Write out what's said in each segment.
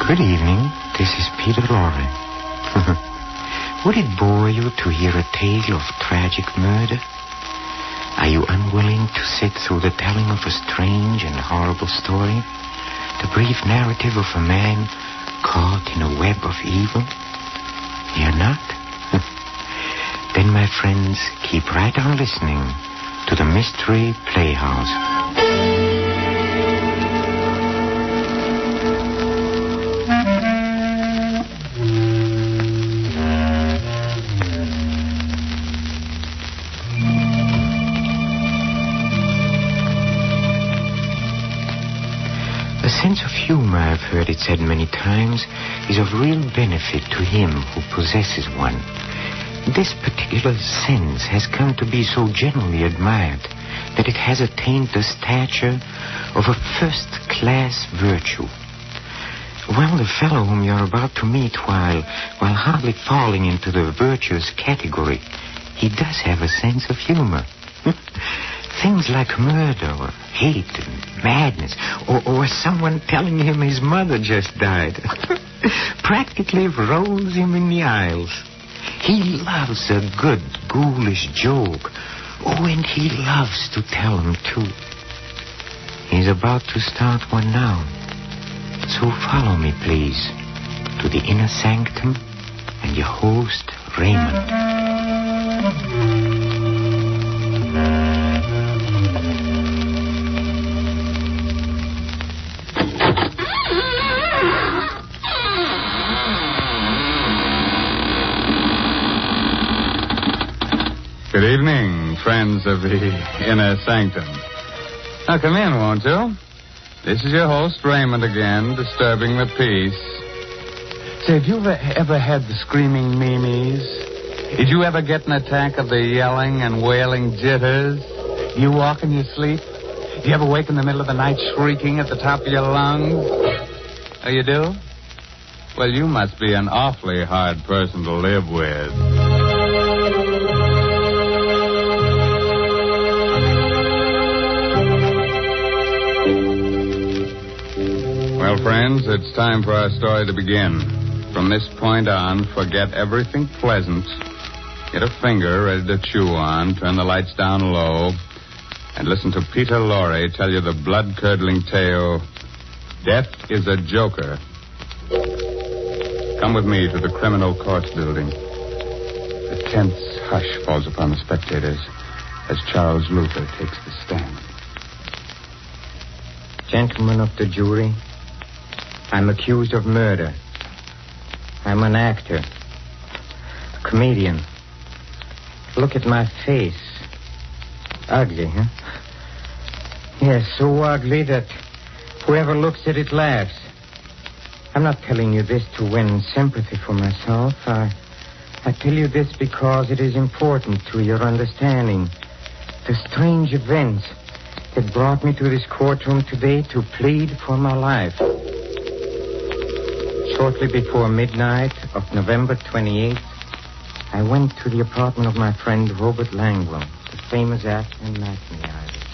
Good evening. This is Peter Lorre. Would it bore you to hear a tale of tragic murder? Are you unwilling to sit through the telling of a strange and horrible story? The brief narrative of a man caught in a web of evil? You're not? Then, my friends, keep right on listening to the Mystery Playhouse. A sense of humor, I've heard it said many times, is of real benefit to him who possesses one. This particular sense has come to be so generally admired that it has attained the stature of a first-class virtue. Well, the fellow whom you're about to meet, while hardly falling into the virtuous category, he does have a sense of humor. Things like murder or hate and madness, or someone telling him his mother just died, practically rolls him in the aisles. He loves a good, ghoulish joke. Oh, and he loves to tell them, too. He's about to start one now. So follow me, please, to the inner sanctum and your host, Raymond. Good evening, friends of the Inner Sanctum. Now, come in, won't you? This is your host, Raymond, again, disturbing the peace. Say, have you ever had the screaming memes? Did you ever get an attack of the yelling and wailing jitters? Do you walk in your sleep? Do you ever wake in the middle of the night shrieking at the top of your lungs? Oh, you do? Well, you must be an awfully hard person to live with. Well, friends, it's time for our story to begin. From this point on, forget everything pleasant. Get a finger ready to chew on, turn the lights down low, and listen to Peter Lorre tell you the blood-curdling tale, Death is a Joker. Come with me to the criminal courts building. A tense hush falls upon the spectators as Charles Luther takes the stand. Gentlemen of the jury, I'm accused of murder. I'm an actor, a comedian. Look at my face. Ugly, huh? Yes, so ugly that whoever looks at it laughs. I'm not telling you this to win sympathy for myself. I tell you this because it is important to your understanding the strange events that brought me to this courtroom today to plead for my life. Shortly before midnight of November 28th, I went to the apartment of my friend Robert Langlow, the famous actor and matinee artist.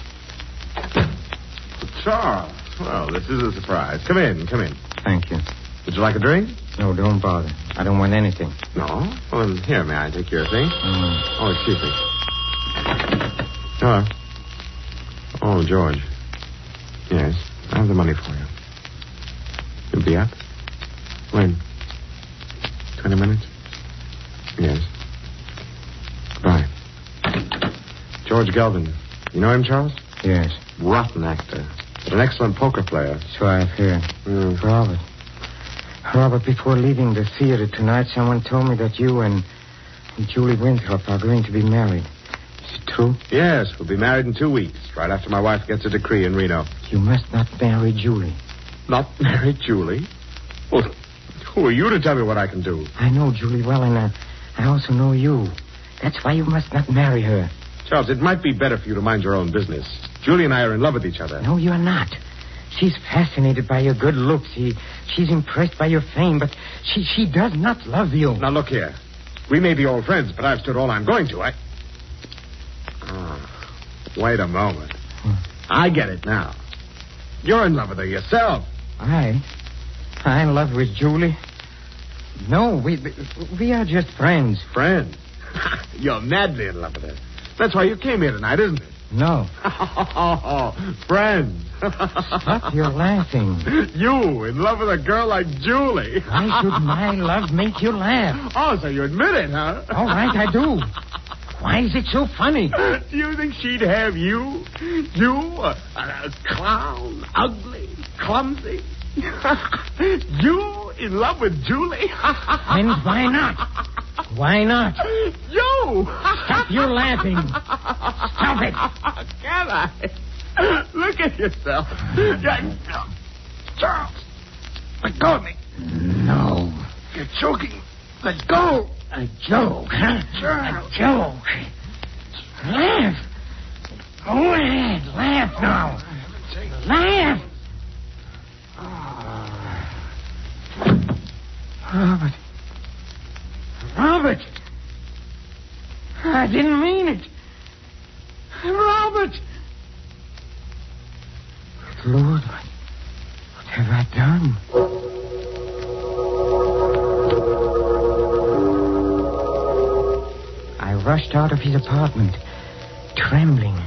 Charles, well, this is a surprise. Come in. Thank you. Would you like a drink? No, don't bother. I don't want anything. No? Well, then, here, may I take your thing? Oh, excuse me. Hello. Oh, George. Yes, I have the money for you. You'll be up? When? 20 minutes? Yes. Goodbye. George Gelvin. You know him, Charles? Yes. Rotten actor. But an excellent poker player. So I've heard. Robert, before leaving the theater tonight, someone told me that you and Julie Winthrop are going to be married. Is it true? Yes, we'll be married in 2 weeks, right after my wife gets a decree in Reno. You must not marry Julie. Not marry Julie? Well, who are you to tell me what I can do? I know Julie well, and I also know you. That's why you must not marry her. Charles, it might be better for you to mind your own business. Julie and I are in love with each other. No, you're not. She's fascinated by your good looks. She's impressed by your fame, but she does not love you. Now, look here. We may be old friends, but I've stood all I'm going to. Wait a moment. I get it now. You're in love with her yourself. I I in love with Julie? No, we are just friends. Friends? You're madly in love with her. That's why you came here tonight, isn't it? No. Friends. Stop your laughing. You in love with a girl like Julie. Why should my love make you laugh? Oh, so you admit it, huh? All right, I do. Why is it so funny? Do you think she'd have you? You, a clown, ugly, clumsy? You in love with Julie? And why not? Why not? You! Stop your laughing. Stop it. Can I? Look at yourself. Charles, let go of me. No. You're choking. Let go. A joke, huh? Charles. A joke. Laugh. Go ahead. Laugh now. Laugh. Robert. Robert. I didn't mean it. Robert. Lord, what have I done? I rushed out of his apartment, trembling.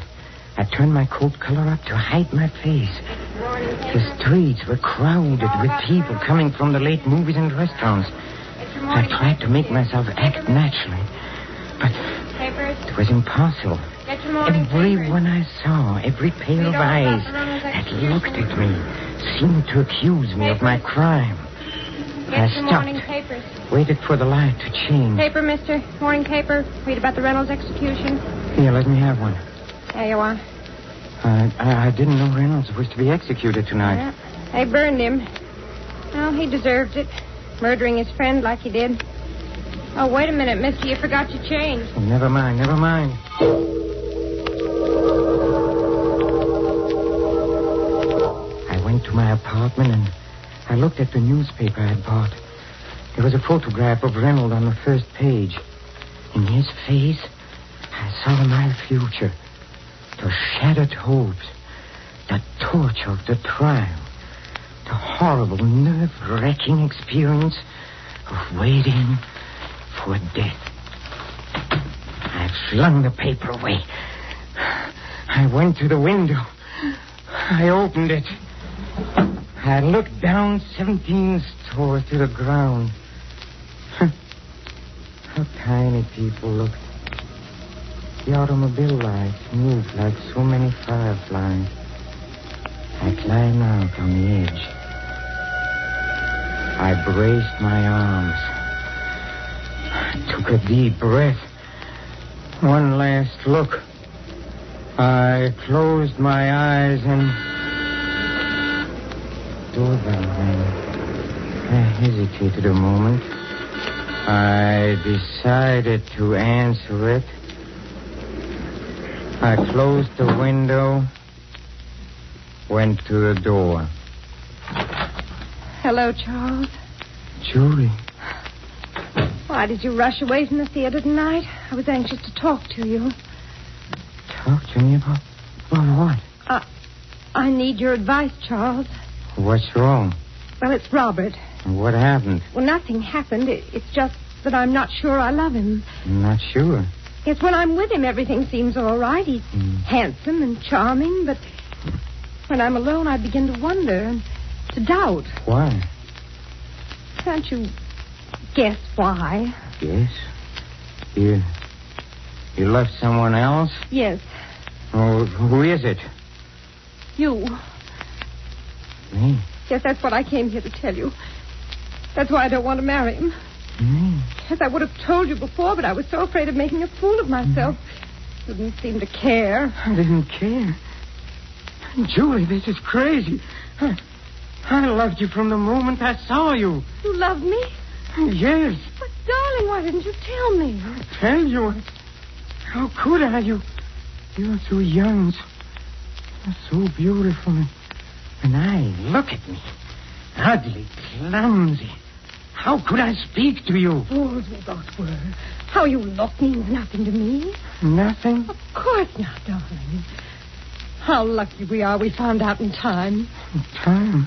I turned my coat collar up to hide my face. The streets were crowded with people coming from the late movies and restaurants. I tried to make myself act naturally, but it was impossible. Everyone I saw, every pair of eyes that looked at me, seemed to accuse me of my crime. I stopped, waited for the light to change. Paper, mister. Morning paper. Read about the Reynolds execution. Here, let me have one. There you are. I didn't know Reynolds was to be executed tonight. Yeah, they burned him. Well, he deserved it. Murdering his friend like he did. Oh, wait a minute, mister. You forgot your change. Oh, never mind. I went to my apartment and I looked at the newspaper I had bought. There was a photograph of Reynolds on the first page. In his face, I saw my future. The shattered hopes, the torture of the trial, the horrible, nerve-wracking experience of waiting for death. I flung the paper away. I went to the window. I opened it. I looked down 17 stories to the ground. How tiny people looked. The automobile lights moved like so many fireflies. I climbed out on the edge. I braced my arms. I took a deep breath. One last look. I closed my eyes and... Doorbell rang. I hesitated a moment. I decided to answer it. I closed the window, went to the door. Hello, Charles. Julie. Why did you rush away from the theater tonight? I was anxious to talk to you. Talk to me about what? I need your advice, Charles. What's wrong? Well, it's Robert. What happened? Well, nothing happened. It's just that I'm not sure I love him. Not sure. Yes, when I'm with him, everything seems all right. He's handsome and charming, but when I'm alone, I begin to wonder and to doubt. Why? Can't you guess why? Yes. You love someone else? Yes. Oh, who is it? You. Me? Yes, that's what I came here to tell you. That's why I don't want to marry him. Me? Yes, I would have told you before, but I was so afraid of making a fool of myself. You didn't seem to care. I didn't care. Julie, this is crazy. I loved you from the moment I saw you. You love me? Yes. But, darling, why didn't you tell me? Tell you? How could I? You're so young. You're so beautiful. And look at me. Ugly, clumsy. How could I speak to you? Fools we both were. How you look means nothing to me. Nothing? Of course not, darling. How lucky we are we found out in time. Time?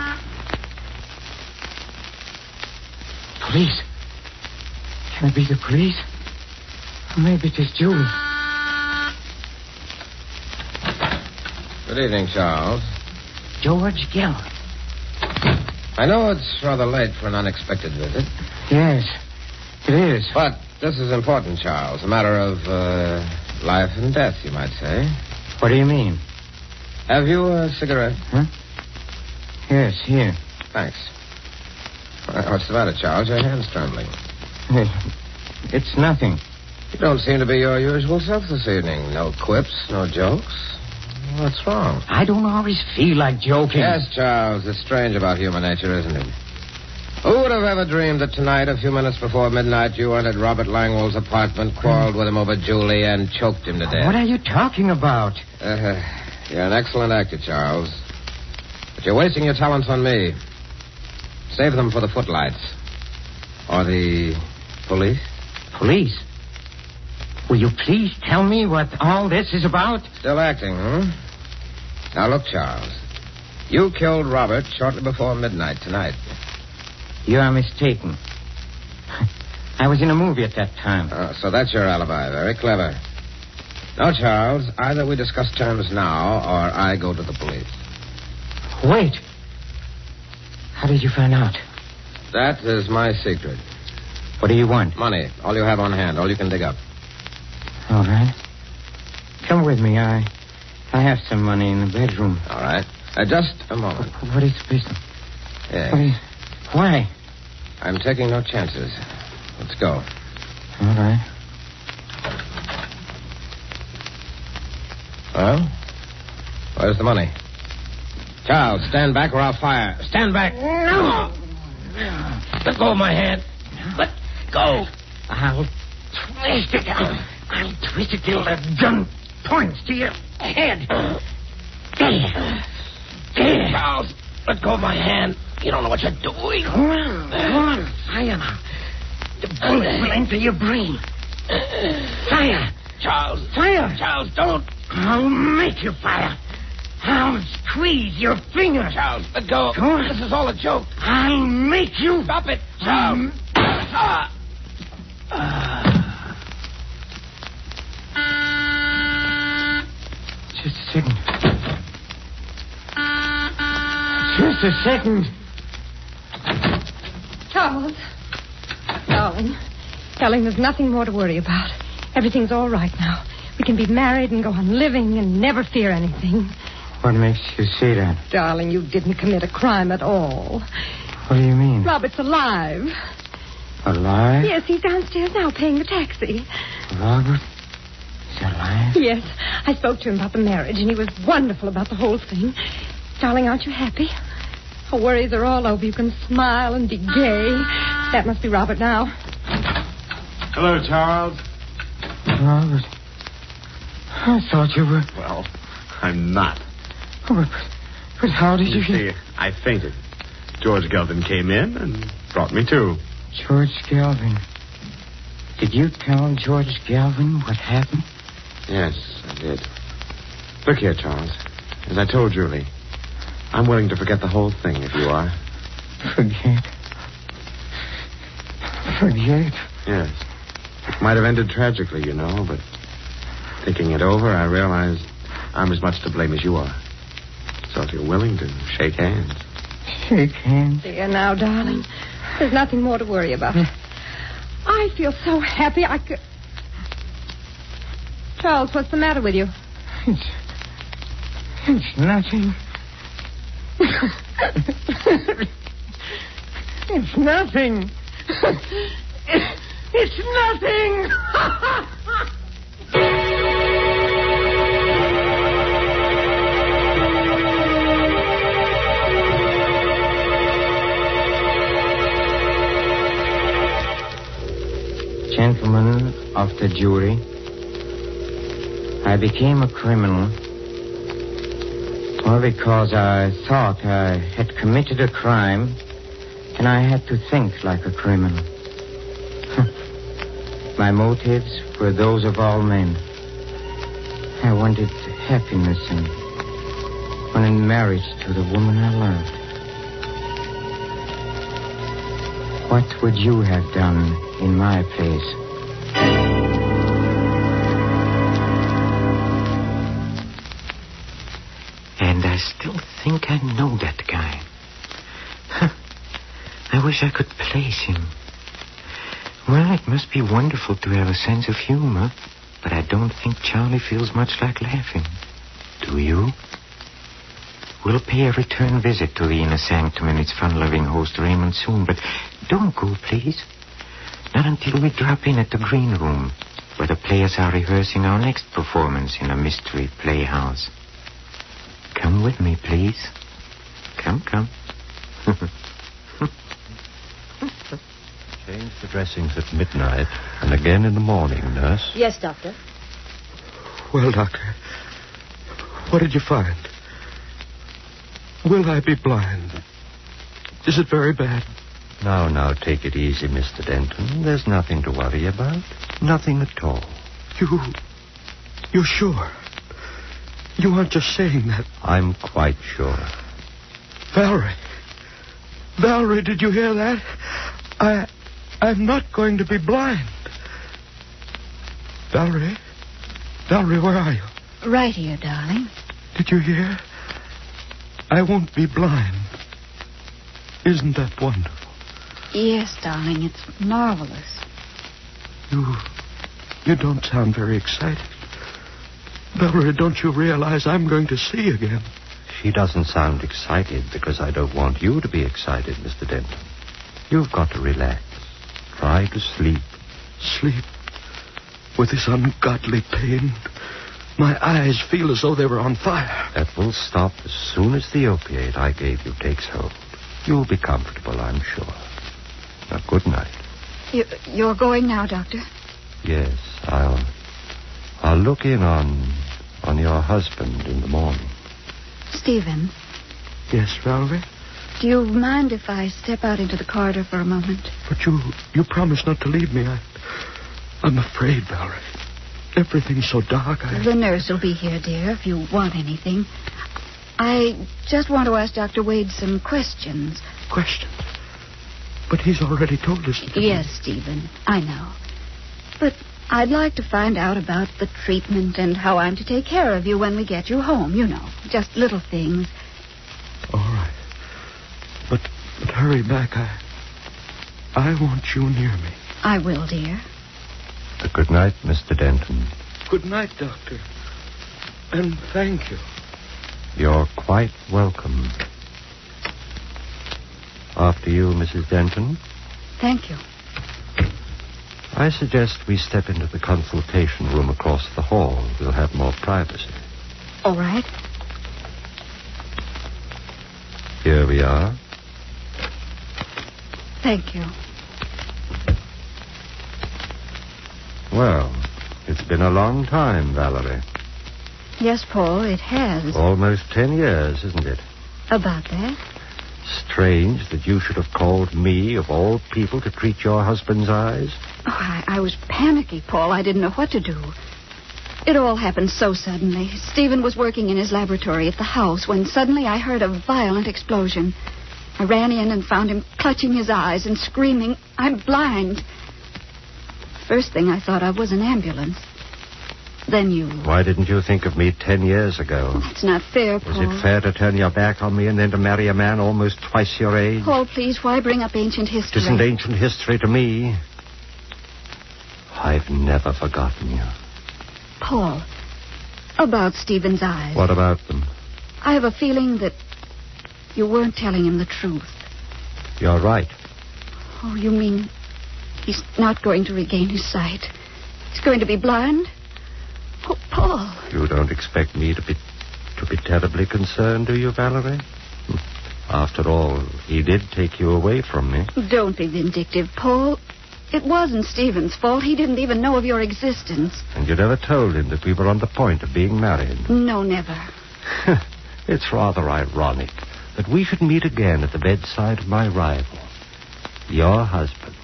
Police. Can it be the police? Or maybe it is Julie. Good evening, Charles. George Galvin. I know it's rather late for an unexpected visit. Yes, it is. But this is important, Charles. A matter of life and death, you might say. What do you mean? Have you a cigarette? Huh? Yes, here. Thanks. What's the matter, Charles? Your hand's trembling. It's nothing. You don't seem to be your usual self this evening. No quips, no jokes. What's wrong? I don't always feel like joking. Yes, Charles. It's strange about human nature, isn't it? Who would have ever dreamed that tonight, a few minutes before midnight, you entered Robert Langwell's apartment, quarreled with him over Julie, and choked him to death? What are you talking about? You're an excellent actor, Charles. But you're wasting your talents on me. Save them for the footlights. Or the police. Police? Will you please tell me what all this is about? Still acting, Now, look, Charles. You killed Robert shortly before midnight tonight. You are mistaken. I was in a movie at that time. So that's your alibi. Very clever. Now, Charles, either we discuss terms now, or I go to the police. Wait. How did you find out? That is my secret. What do you want? Money. All you have on hand. All you can dig up. All right. Come with me. I have some money in the bedroom. All right. Just a moment. What is the business? Yes. Why? I'm taking no chances. Let's go. All right. Well, where's the money? Charles, stand back or I'll fire. Stand back. No. Let go of my hand. Let go. I'll twist it. I'll twist it till the gun points to your head. There. Charles, let go of my hand. You don't know what you're doing. Go on. Fire now. The bullet will enter your brain. Fire. Charles. Fire. Charles, don't. I'll make you fire. I'll squeeze your finger. Charles, let go. Go on. This is all a joke. I'll make you. Stop it, Charles. Just a second. Just a second. Charles. Darling, there's nothing more to worry about. Everything's all right now. We can be married and go on living and never fear anything. What makes you say that? Darling, you didn't commit a crime at all. What do you mean? Robert's alive. Alive? Yes, he's downstairs now paying the taxi. Robert is alive? Yes. I spoke to him about the marriage, and he was wonderful about the whole thing. Darling, aren't you happy? Our worries are all over. You can smile and be gay. That must be Robert now. Hello, Charles. Robert, I thought you were... Well, I'm not. Oh, but how did you see, I fainted. George Galvin came in and brought me to. George Galvin. Did you tell George Galvin what happened? Yes, I did. Look here, Charles. As I told Julie, I'm willing to forget the whole thing if you are. Forget? Forget? Yes. It might have ended tragically, you know, but thinking it over, I realized I'm as much to blame as you are. So if you're willing to shake hands. Shake hands? There now, darling. There's nothing more to worry about. I feel so happy I could... Charles, what's the matter with you? It's nothing. It's nothing. It's nothing. Gentlemen of the jury, I became a criminal because I thought I had committed a crime and I had to think like a criminal. My motives were those of all men. I wanted happiness and wanted marriage to the woman I loved. What would you have done in my place? And I still think I know that guy. I wish I could place him. Well, it must be wonderful to have a sense of humor, but I don't think Charlie feels much like laughing. Do you? We'll pay a return visit to the inner sanctum and its fun-loving host Raymond soon, but don't go, please. Not until we drop in at the green room, where the players are rehearsing our next performance in a mystery playhouse. Come with me, please. Come. Change the dressings at midnight and again in the morning, nurse. Yes, Doctor. Well, Doctor, what did you find? Will I be blind? Is it very bad? Now, take it easy, Mr. Denton. There's nothing to worry about. Nothing at all. You're sure? You aren't just saying that. I'm quite sure. Valerie, did you hear that? I'm not going to be blind. Valerie, where are you? Right here, darling. Did you hear? I won't be blind. Isn't that wonderful? Yes, darling, it's marvelous. You don't sound very excited. Valerie, don't you realize I'm going to see again? She doesn't sound excited because I don't want you to be excited, Mr. Denton. You've got to relax. Try to sleep. Sleep? With this ungodly pain? My eyes feel as though they were on fire. That will stop as soon as the opiate I gave you takes hold. You'll be comfortable, I'm sure. Now, good night. You're going now, Doctor? Yes, I'll look in on your husband in the morning. Stephen? Yes, Valerie? Do you mind if I step out into the corridor for a moment? But you promised not to leave me. I'm afraid, Valerie. Everything's so dark. The nurse will be here, dear, if you want anything. I just want to ask Dr. Wade some questions. Questions? But he's already told us. Yes, Stephen, I know. But I'd like to find out about the treatment and how I'm to take care of you when we get you home, you know. Just little things. All right. But hurry back. I want you near me. I will, dear. Good night, Mr. Denton. Good night, Doctor. And thank you. You're quite welcome. After you, Mrs. Denton. Thank you. I suggest we step into the consultation room across the hall. We'll have more privacy. All right. Here we are. Thank you. Well, it's been a long time, Valerie. Yes, Paul, it has. Almost 10 years, isn't it? About that. Strange that you should have called me, of all people, to treat your husband's eyes. Oh, I was panicky, Paul. I didn't know what to do. It all happened so suddenly. Stephen was working in his laboratory at the house when suddenly I heard a violent explosion. I ran in and found him clutching his eyes and screaming, "I'm blind." First thing I thought of was an ambulance. Then you... Why didn't you think of me 10 years ago? That's not fair, Paul. Was it fair to turn your back on me and then to marry a man almost twice your age? Paul, please, why bring up ancient history? It isn't ancient history to me. I've never forgotten you. Paul, about Stephen's eyes. What about them? I have a feeling that you weren't telling him the truth. You're right. Oh, you mean he's not going to regain his sight? He's going to be blind? Oh, Paul. You don't expect me to be terribly concerned, do you, Valerie? After all, he did take you away from me. Don't be vindictive, Paul. It wasn't Stephen's fault. He didn't even know of your existence. And you never told him that we were on the point of being married? No, never. It's rather ironic that we should meet again at the bedside of my rival, your husband,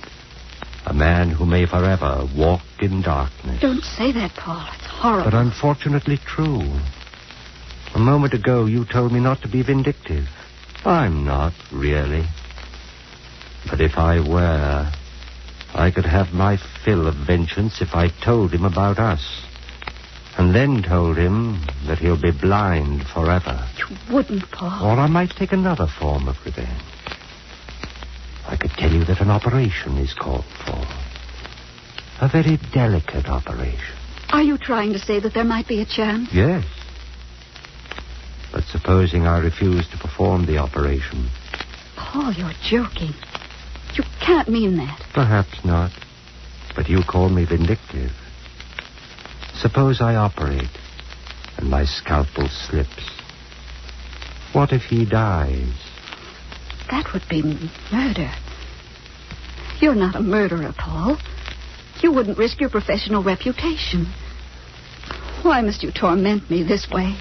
a man who may forever walk in darkness. Don't say that, Paul. It's horrible. But unfortunately true. A moment ago, you told me not to be vindictive. I'm not, really. But if I were, I could have my fill of vengeance if I told him about us. And then told him that he'll be blind forever. You wouldn't, Paul. Or I might take another form of revenge. I could tell you that an operation is called for. A very delicate operation. Are you trying to say that there might be a chance? Yes. But supposing I refuse to perform the operation. Paul, you're joking. You can't mean that. Perhaps not. But you call me vindictive. Suppose I operate and my scalpel slips. What if he dies? That would be murder. You're not a murderer, Paul. You wouldn't risk your professional reputation. Why must you torment me this way?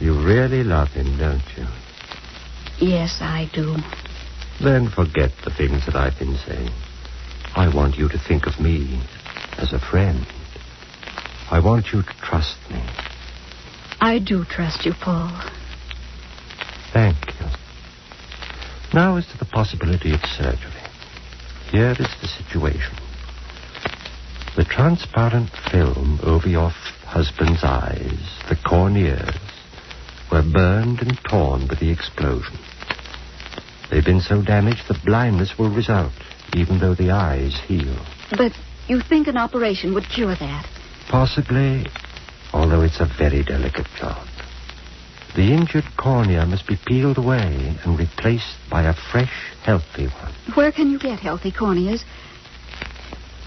You really love him, don't you? Yes, I do. Then forget the things that I've been saying. I want you to think of me as a friend. I want you to trust me. I do trust you, Paul. Thank you. Now as to the possibility of surgery. Here is the situation. The transparent film over your husband's eyes, the corneas, were burned and torn by the explosion. They've been so damaged that blindness will result, even though the eyes heal. But you think an operation would cure that? Possibly, although it's a very delicate job. The injured cornea must be peeled away and replaced by a fresh, healthy one. Where can you get healthy corneas?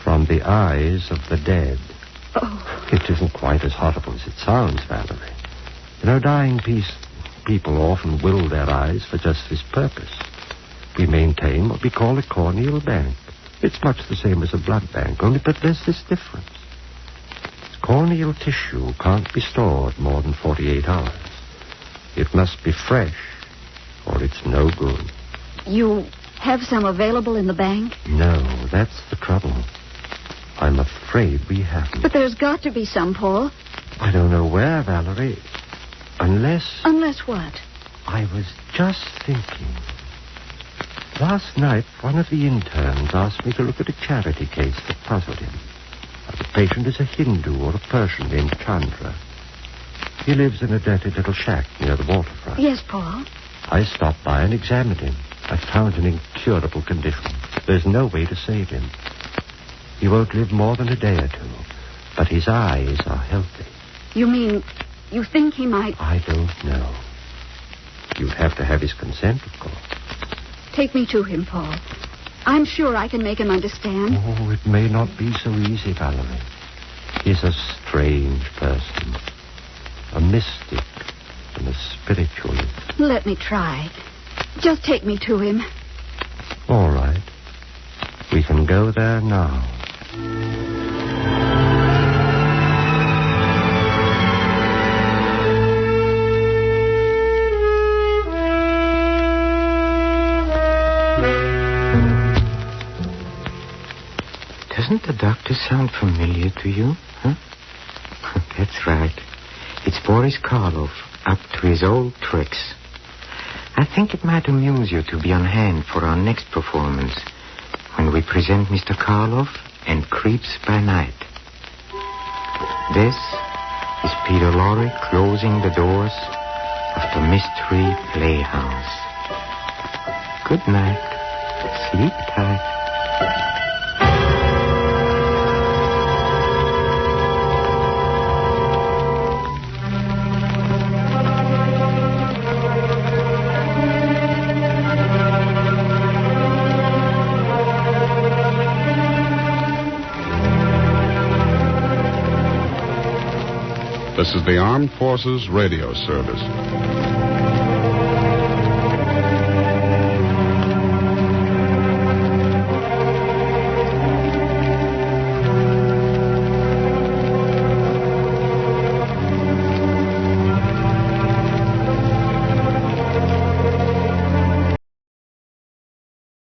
From the eyes of the dead. Oh. It isn't quite as horrible as it sounds, Valerie. You know, dying people often will their eyes for just this purpose. We maintain what we call a corneal bank. It's much the same as a blood bank, only but there's this difference. Corneal tissue can't be stored more than 48 hours. It must be fresh, or it's no good. You have some available in the bank? No, that's the trouble. I'm afraid we haven't. But there's got to be some, Paul. I don't know where, Valerie. Unless... Unless what? I was just thinking. Last night, one of the interns asked me to look at a charity case that puzzled him. The patient is a Hindu or a Persian named Chandra. He lives in a dirty little shack near the waterfront. Yes, Paul. I stopped by and examined him. I found an incurable condition. There's no way to save him. He won't live more than a day or two, but his eyes are healthy. You mean you think he might... I don't know. You'd have to have his consent, of course. Take me to him, Paul. I'm sure I can make him understand. Oh, it may not be so easy, Valerie. He's a strange person. A mystic and a spiritualist. Let me try. Just take me to him. All right. We can go there now. Doesn't the doctor sound familiar to you? Huh? That's right. It's Boris Karloff, up to his old tricks. I think it might amuse you to be on hand for our next performance, when we present Mr. Karloff and Creeps by Night. This is Peter Lorre closing the doors of the Mystery Playhouse. Good night. Sleep tight. This is the Armed Forces Radio Service.